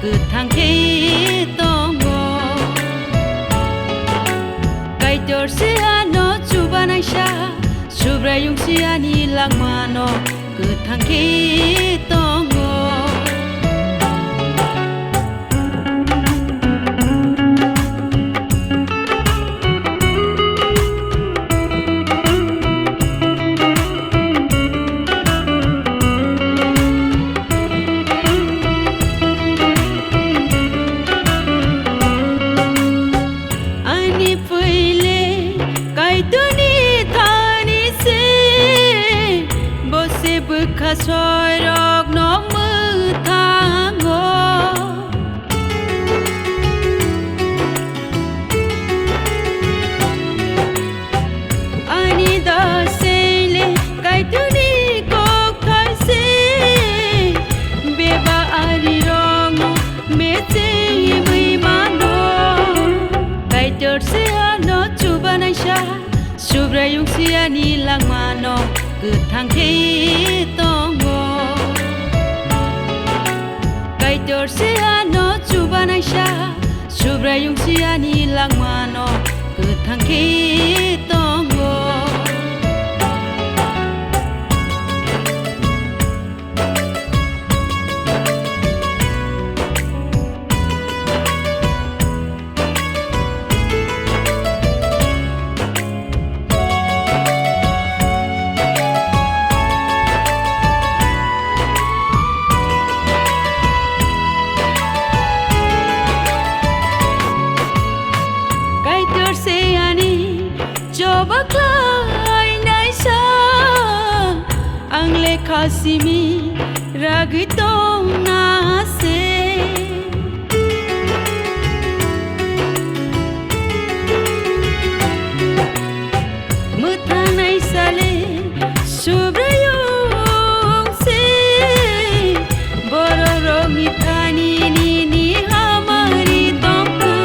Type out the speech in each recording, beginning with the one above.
गोथांखे दङ गायदरसेयानो जुबानायसा सुब्रायुंसियानि लांमानो गोथांखे दङ Kasoyrok no mutango Ani da seyle kaituni koktaise Beba ari rongo mece imano Kaitor se ano chubanaisha Subrayung siani langmano गोथांखे दङ गायदरसेयानो जुबानायसा सुब्रायुंसियानि लांमानो गोथांखे दङ Kasimi ragitong nase Mutanay sale subrayong se Bororong itani ni hamari tongka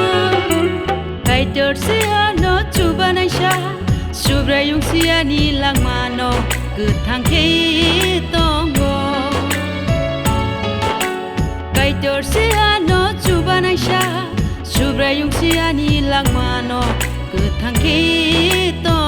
Kaitor siano chubanay siya Subrayong siya nilang mano गोथांखे दङ गायदरसेयानो जुबानायसा सुब्रायुंसियानि लांमानो गोथांखे दङ